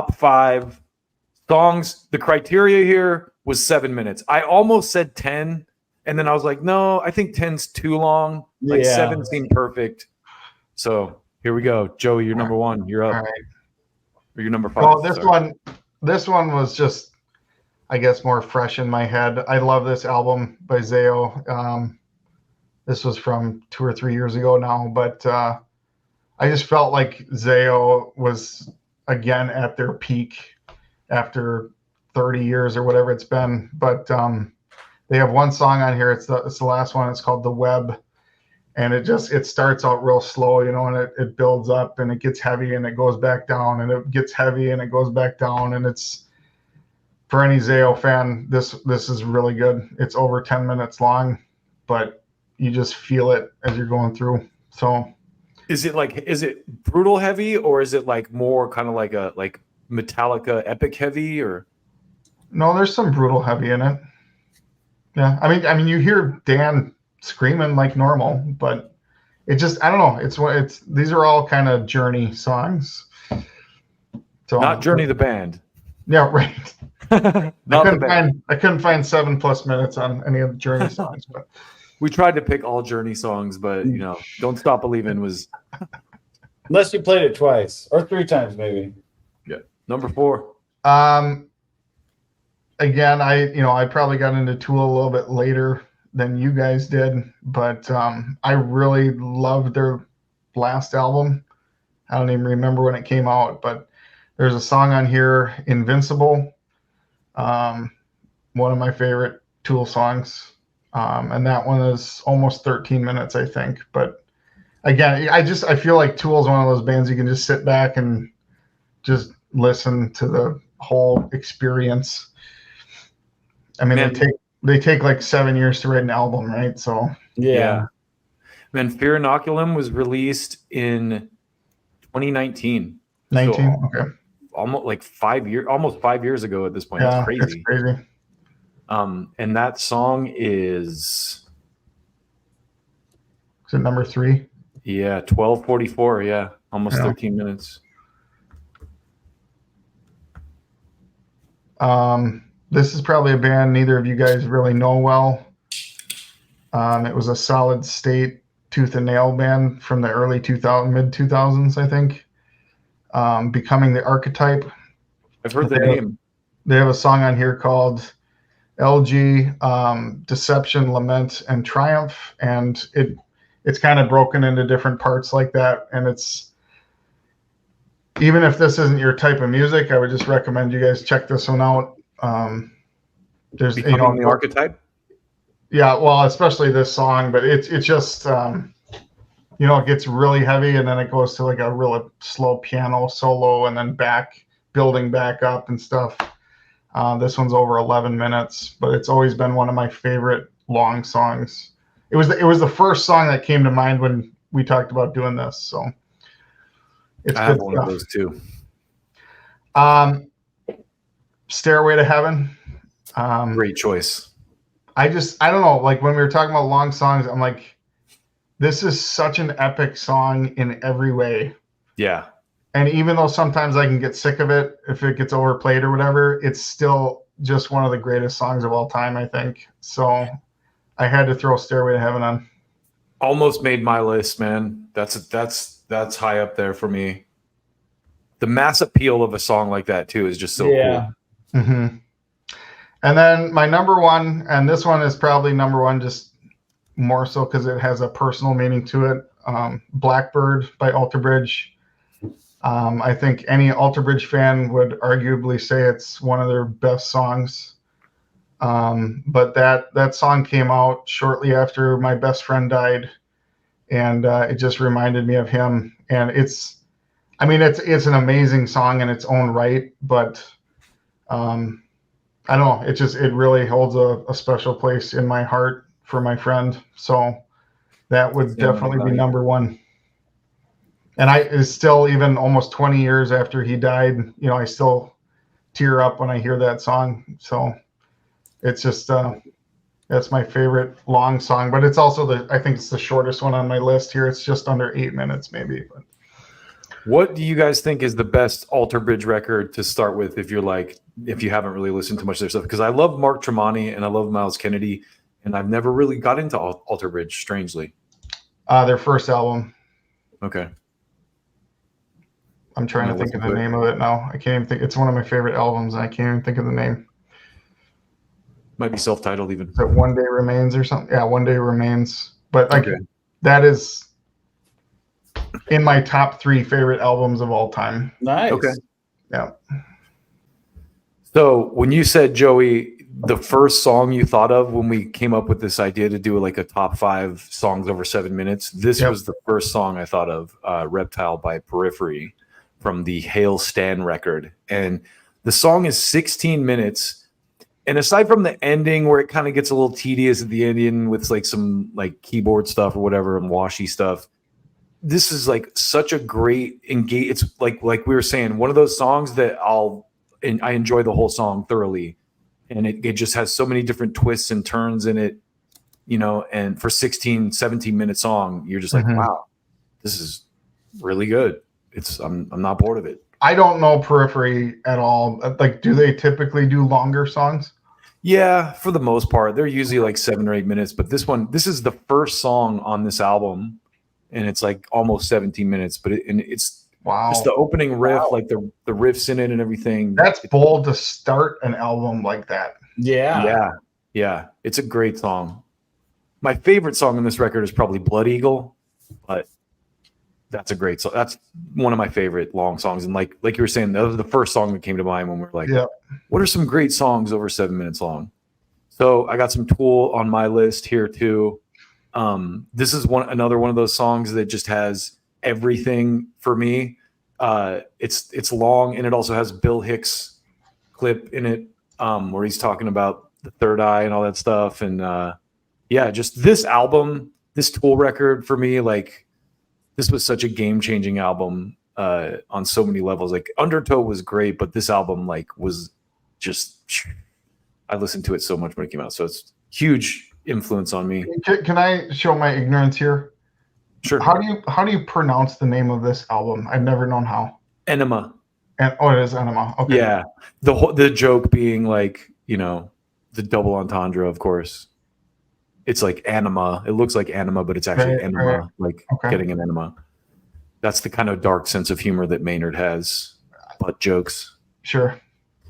top 5 songs. The criteria here was 7 minutes. I almost said 10, and then I was like, no, I think 10's too long. Like 7 seemed perfect. So here we go. Joey, you're number 1. You're up. All right. Or you're number 5. Well, this one was just, I guess, more fresh in my head. I love this album by Zayo. This was from 2 or 3 years ago now, but I just felt like Zayo was again at their peak after 30 years or whatever it's been. But they have one song on here. It's the last one. It's called The Web. And it starts out real slow, and it builds up and it gets heavy and it goes back down and it gets heavy and it goes back down. And it's, for any Zayo fan, this is really good. It's over 10 minutes long, but you just feel it as you're going through. So is it brutal heavy, or is it like more kind of like a Metallica epic heavy? Or no, there's some brutal heavy in it. Yeah, I mean you hear Dan screaming like normal, but it just, I don't know, these are all kind of Journey songs. So not Journey the band. Yeah, right. I couldn't find 7+ minutes on any of the Journey songs, but we tried to pick all Journey songs, but Don't Stop Believin' was unless you played it twice or 3 times maybe. Yeah. Number 4. Again, I probably got into Tool a little bit later than you guys did, but I really loved their last album. I don't even remember when it came out, but there's a song on here, Invincible, one of my favorite Tool songs, and that one is almost 13 minutes, I think. But again, I feel like Tool is one of those bands you can just sit back and just listen to the whole experience. I mean, they take like 7 years to write an album, right? So yeah. Man, Fear Inoculum was released in 2019. Okay. Almost 5 years ago at this point. Yeah, that's crazy. And that song is it number 3? Yeah, 12:44. Yeah, almost 13 minutes. This is probably a band neither of you guys really know well. It was a Solid State tooth and nail band from the early mid 2000s, I think. Becoming the Archetype. I've heard the name. They have a song on here called LG, Deception, Lament, and Triumph, and it's kind of broken into different parts like that. And it's, even if this isn't your type of music, I would just recommend you guys check this one out. There's Becoming the Archetype. Yeah, well, especially this song, but it's just it gets really heavy and then it goes to like a real slow piano solo and then building back up and stuff. This one's over 11 minutes, but it's always been one of my favorite long songs. It was the first song that came to mind when we talked about doing this, so it's I have one of those too. Stairway to Heaven. Great choice. I don't know, like when we were talking about long songs, I'm like, this is such an epic song in every way. Yeah. And even though sometimes I can get sick of it if it gets overplayed or whatever, it's still just one of the greatest songs of all time, I think. So I had to throw Stairway to Heaven on. Almost made my list, man. That's high up there for me. The mass appeal of a song like that too is just so cool. Mm-hmm. And then my number 1, and this one is probably number 1 just more so because it has a personal meaning to it. Blackbird by Alter Bridge. I think any Alter Bridge fan would arguably say it's one of their best songs. But that song came out shortly after my best friend died, and it just reminded me of him. And it's an amazing song in its own right, but I don't know. It really holds a special place in my heart for my friend. So that would definitely be number 1. And it's still, even almost 20 years after he died, I still tear up when I hear that song. So it's just, that's my favorite long song, but it's also I think it's the shortest one on my list here. It's just under 8 minutes maybe. But What do you guys think is the best Alter Bridge record to start with if you haven't really listened to much of their stuff? Because I love Mark Tremonti and I love Miles Kennedy, and I've never really got into Alter Bridge, strangely. Their first album. Okay. I'm trying to think of the name of it now. I can't even think. It's one of my favorite albums, and I can't even think of the name. Might be self-titled even. Is it One Day Remains or something? Yeah, One Day Remains. But like that is in my top 3 favorite albums of all time. Nice. Okay. Yeah. So when you said, Joey, the first song you thought of when we came up with this idea to do like a top 5 songs over 7 minutes, this was the first song I thought of, Reptile by Periphery from the Hail Stan record. And the song is 16 minutes. And aside from the ending where it kind of gets a little tedious at the end with like some like keyboard stuff or whatever and washy stuff, this is like such a great engage. It's like we were saying, one of those songs that I enjoy the whole song thoroughly. And it just has so many different twists and turns in it, and for 16, 17-minute song, you're just like, wow, this is really good. I'm not bored of it. I don't know Periphery at all. Like, do they typically do longer songs? Yeah, for the most part. They're usually like 7 or 8 minutes, but this is the first song on this album, and it's like almost 17 minutes, but it's wow. Just the opening riff, like the riffs in it and everything. That's bold to start an album like that. Yeah. Yeah. It's a great song. My favorite song on this record is probably Blood Eagle, but that's a great song. That's one of my favorite long songs. And like you were saying, that was the first song that came to mind when we were like, what are some great songs over 7 minutes long? So I got some Tool on my list here too. This is another one of those songs that just has everything for me. It's long, and it also has Bill Hicks clip in it, where he's talking about the third eye and all that stuff. And just this album, this Tool record for me, like, this was such a game-changing album on so many levels. Like, Undertow was great, but this album was just, I listened to it so much when it came out. So it's huge influence on me. Can I show my ignorance here? Sure. How do you pronounce the name of this album? I've never known how. Enema. It is Enema. Okay. Yeah. The joke being like, the double entendre, of course. It's like anima. It looks like anima, but it's actually enema, getting an enema. That's the kind of dark sense of humor that Maynard has, butt jokes. Sure.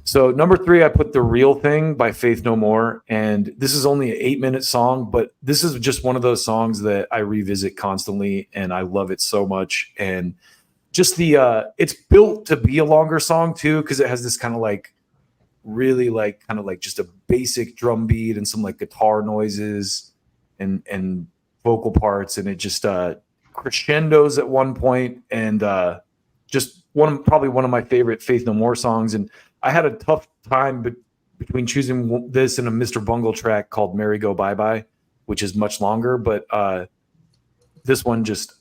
So number 3, I put The Real Thing by Faith No More. And this is only an 8-minute song, but this is just one of those songs that I revisit constantly, and I love it so much. And just it's built to be a longer song too, because it has this kind of like really like kind of like just a basic drum beat and some like guitar noises and vocal parts, and it just crescendos at one point, and just probably one of my favorite Faith No More songs. And I had a tough time between choosing this and a Mr. Bungle track called Merry Go Bye Bye, which is much longer, but this one just,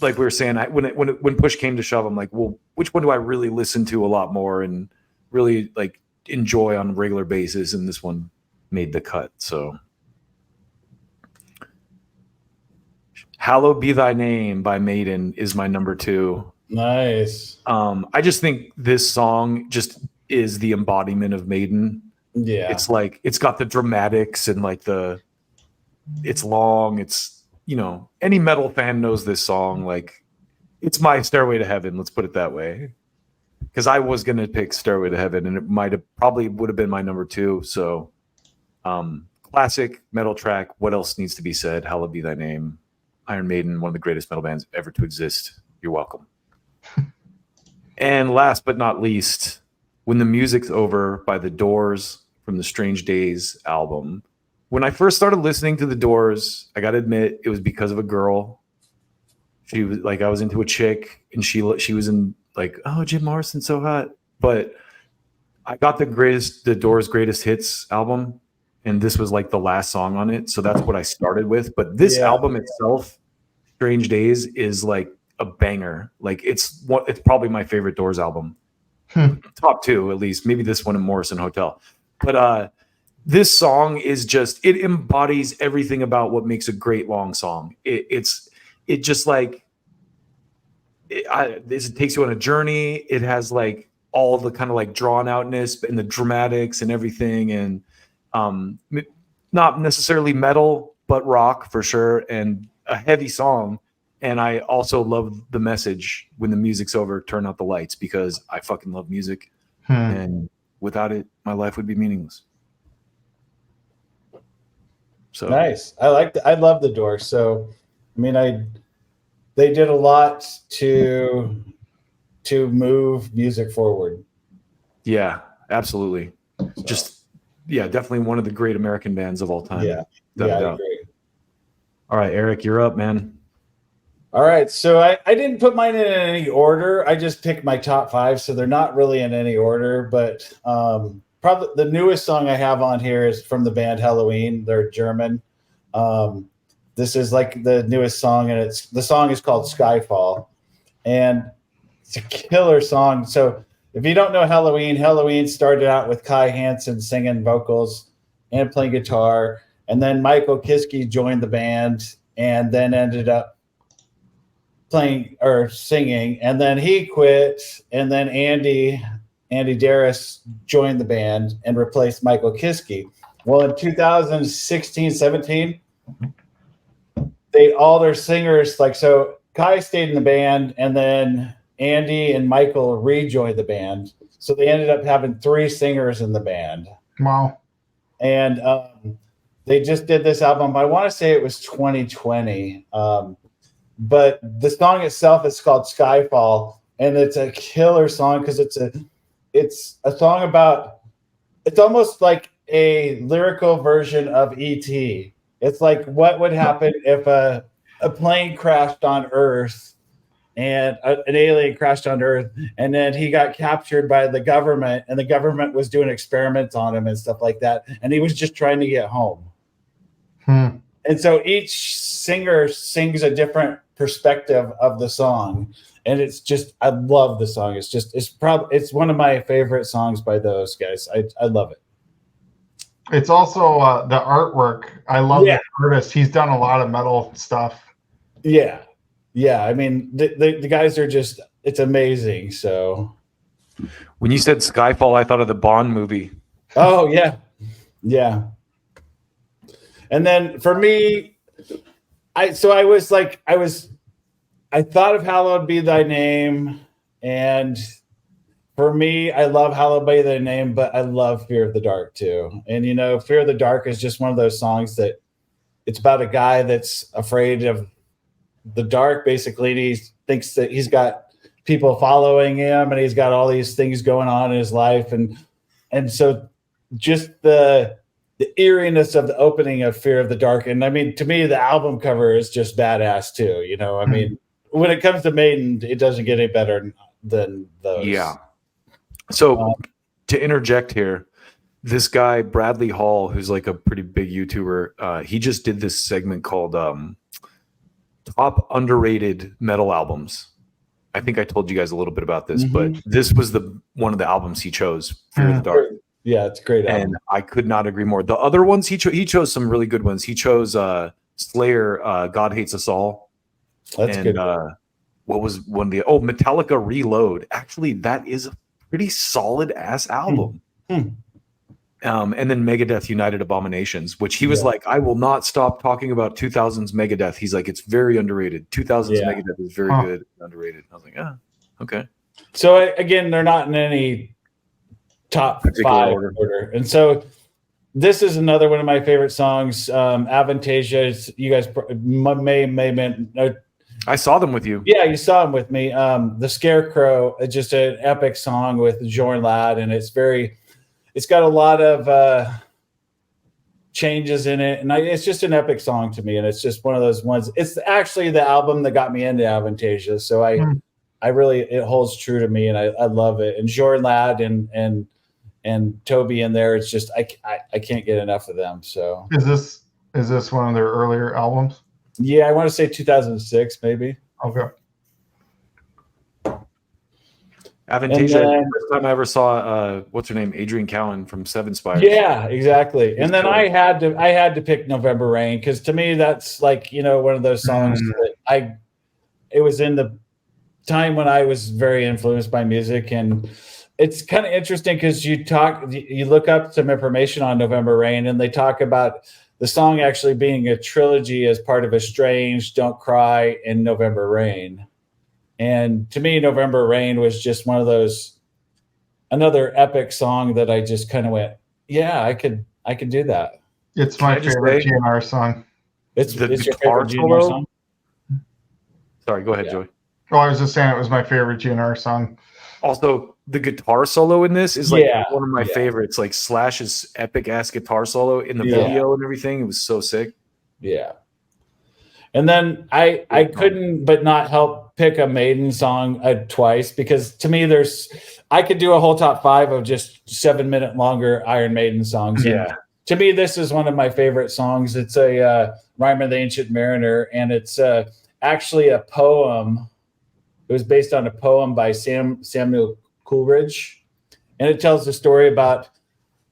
like we were saying, when push came to shove, I'm like, well, which one do I really listen to a lot more and really like enjoy on a regular basis? And this one made the cut. So Hallowed Be Thy Name by Maiden is my number 2. Nice. I just think this song just is the embodiment of Maiden. Yeah. It's like, it's got the dramatics and like it's long. It's, any metal fan knows this song. Like, it's my Stairway to Heaven. Let's put it that way. Because I was going to pick Stairway to Heaven, and it probably would have been my number 2. So, classic metal track. What else needs to be said? Hallowed Be Thy Name. Iron Maiden, one of the greatest metal bands ever to exist. You're welcome. And last but not least, When the Music's Over by The Doors from the Strange Days album. When I first started listening to The Doors, I got to admit, it was because of a girl. She was like, I was into a chick, and she was in like, oh, Jim Morrison's so hot. But I got the Doors Greatest Hits album, and this was like the last song on it. So that's what I started with. But this album itself, Strange Days, is like a banger. Like, it's probably my favorite Doors album. Top 2, at least. Maybe this one and Morrison Hotel. But this song is just, it embodies everything about what makes a great long song. It just like, it takes you on a journey. It has like all the kind of like drawn outness and the dramatics and everything, and not necessarily metal, but rock for sure, and a heavy song. And I also love the message when the music's over, turn out the lights, because I fucking love music. And without it, my life would be meaningless. So nice. I love the Doors. So, I mean, they did a lot to move music forward. Yeah, absolutely. So, Just definitely one of the great American bands of all time. Yeah, I agree. All right, Eric, you're up, man. All right, so I didn't put mine in any order. I just picked my top 5, so they're not really in any order. But probably the newest song I have on here is from the band Halloween. They're German. This is like the newest song, and the song is called Skyfall, and it's a killer song. So if you don't know Halloween started out with Kai Hansen singing vocals and playing guitar, and then Michael Kiske joined the band, and then ended up playing or singing, and then he quit, and then Andy Darris joined the band and replaced Michael Kiske. Well, in 2016-17, all their singers, like, so Kai stayed in the band, and then Andy and Michael rejoined the band, so they ended up having 3 singers in the band. Wow. And they just did this album, I want to say it was 2020, but the song itself is called Skyfall, and it's a killer song because it's a song about, it's almost like a lyrical version of E.T. It's like what would happen if a plane crashed on Earth, and an alien crashed on Earth, and then he got captured by the government, and the government was doing experiments on him and stuff like that, and he was just trying to get home. And so each singer sings a different perspective of the song, and it's just, I love the song. It's one of my favorite songs by those guys. I love it. It's also the artwork. I love the artist. He's done a lot of metal stuff. Yeah. I mean, the guys are just, it's amazing. So when you said Skyfall, I thought of the Bond movie. Oh yeah. And then for me, I thought of Hallowed Be Thy Name, and for me, I love Hallowed Be Thy Name, but I love Fear of the Dark too. And Fear of the Dark is just one of those songs that it's about a guy that's afraid of the dark, basically, and he thinks that he's got people following him, and he's got all these things going on in his life, and so just the eeriness of the opening of Fear of the Dark. And I mean, to me, the album cover is just badass too. I mean, when it comes to Maiden, it doesn't get any better than those. Yeah. So to interject here, this guy, Bradley Hall, who's like a pretty big YouTuber, he just did this segment called Top Underrated Metal Albums. I think I told you guys a little bit about this, but this was one of the albums he chose, Fear of the Dark. Yeah, it's a great album. And I could not agree more. The other ones he chose some really good ones. He chose Slayer, God Hates Us All. That's good. What was one of the Metallica Reload? Actually, that is a pretty solid ass album. And then Megadeth United Abominations, which he was like, I will not stop talking about 2000s Megadeth. He's like, it's very underrated. 2000s Megadeth is very good and underrated. I was like, okay. So again, they're not in any top 5 order. And so this is another one of my favorite songs, Avantasia. You guys may I saw them with you. Yeah, you saw them with me. The Scarecrow is just an epic song with Jorn Ladd, and it's got a lot of changes in it, and it's just an epic song to me, and it's just one of those ones. It's actually the album that got me into Avantasia, so I really, it holds true to me, and I love it. And Jorn Ladd and Toby in there, it's just I can't get enough of them. So is this one of their earlier albums? Yeah, I want to say 2006, maybe. Okay. Avantasia. The first time I ever saw what's her name, Adrienne Cowan from Seven Spires. Yeah, exactly. And then I had to pick November Rain, because to me that's like one of those songs that it was in the time when I was very influenced by music, and it's kind of interesting because you look up some information on November Rain, and they talk about the song actually being a trilogy as part of Estranged, Don't Cry, and November Rain. And to me, November Rain was just one of those, another epic song that I just kind of went, yeah, I could do that. It's my favorite GNR song. It's the your guitar favorite GNR solo? song? Sorry, go ahead, Yeah. Joey. Oh, I was just saying it was my favorite GNR song. Also, the guitar solo in this is like Yeah. one of my favorites. Like Slash's epic ass guitar solo in the video and everything. It was so sick. Yeah. And then I couldn't but not help pick a Maiden song twice, because to me I could do a whole top 5 of just 7-minute longer Iron Maiden songs. Yeah. And to me, this is one of my favorite songs. It's a Rhyme of the Ancient Mariner, and it's actually a poem. It was based on a poem by Samuel Coleridge, and it tells the story about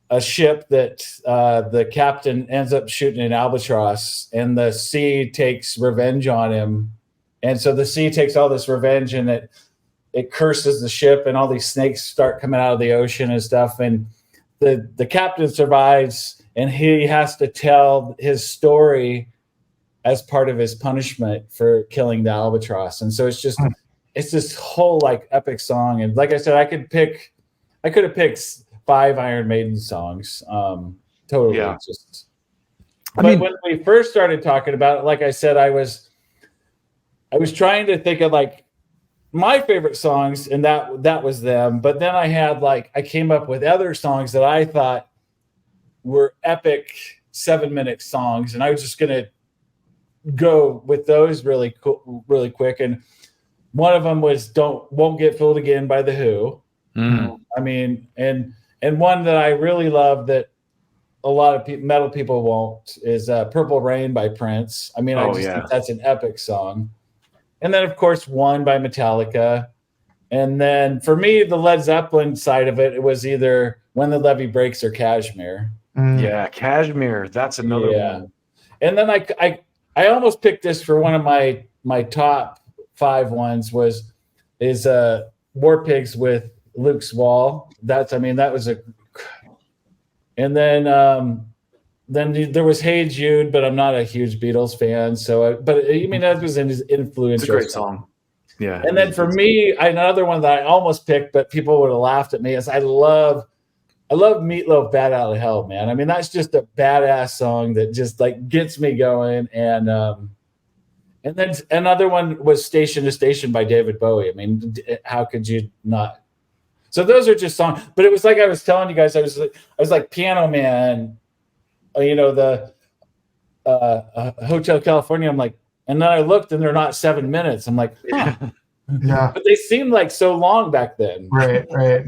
a ship that the captain ends up shooting an albatross, and the sea takes revenge on him. And so the sea takes all this revenge, and it curses the ship, and all these snakes start coming out of the ocean and stuff. And the captain survives, and he has to tell his story as part of his punishment for killing the albatross. And so it's this whole like epic song. And like I said, I could have picked 5 Iron Maiden songs. Totally. Yeah. But when we first started talking about it, like I said, I was trying to think of like my favorite songs, and that was them. But then I came up with other songs that I thought were epic 7-minute songs, and I was just gonna go with those really quick. And one of them was "Won't Get Fooled Again" by The Who. I mean, and one that I really love that a lot of metal people won't is "Purple Rain" by Prince. I mean, I think that's an epic song. And then, of course, "One" by Metallica. And then for me, the Led Zeppelin side of it was either "When the Levee Breaks" or "Cashmere." Yeah, Cashmere. That's another one. And then I almost picked this for one of my top 5 ones is War Pigs with Luke's Wall. That was and then there was Hey Jude, but I'm not a huge Beatles fan. So, but I mean, that was influential. It's a great song. Yeah. And then for me, another one that I almost picked, but people would have laughed at me, is I love Meatloaf, "Bat Out of Hell," man. I mean, that's just a badass song that just like gets me going. And then another one was "Station to Station" by David Bowie. I mean, how could you not? So those are just songs. But it was like I was telling you guys, I was like Piano Man, the Hotel California. I'm like, and then I looked, and they're not 7 minutes. I'm like, huh. Yeah. But they seemed like so long back then. Right.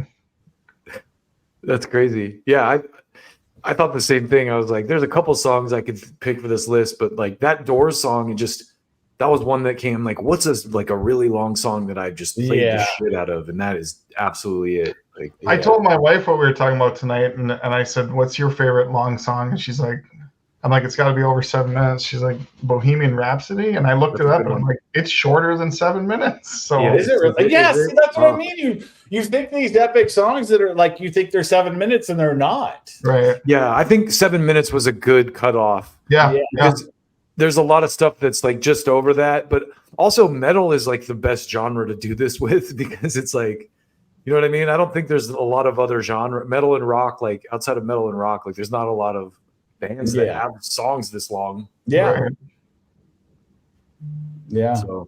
That's crazy. Yeah, I thought the same thing. I was like, there's a couple songs I could pick for this list, but like that Doors song, that was one that came like, what's a really long song that I just played the shit out of, and that is absolutely it. Like, I told my wife what we were talking about tonight, and I said, "What's your favorite long song?" And she's like, I'm like, "It's got to be over 7 minutes." She's like, "Bohemian Rhapsody," and I looked it up, and I'm like, it's shorter than 7 minutes. So is it really? Yes, that's what I mean. You think these epic songs that are like, you think they're 7 minutes, and they're not. Right. Yeah, I think 7 minutes was a good cutoff. Yeah. Because there's a lot of stuff that's like just over that, but also metal is like the best genre to do this with, because it's like, you know what I mean? I don't think there's a lot of other genre, metal and rock, like outside of metal and rock, like there's not a lot of bands that have songs this long. Yeah. Right. Yeah. So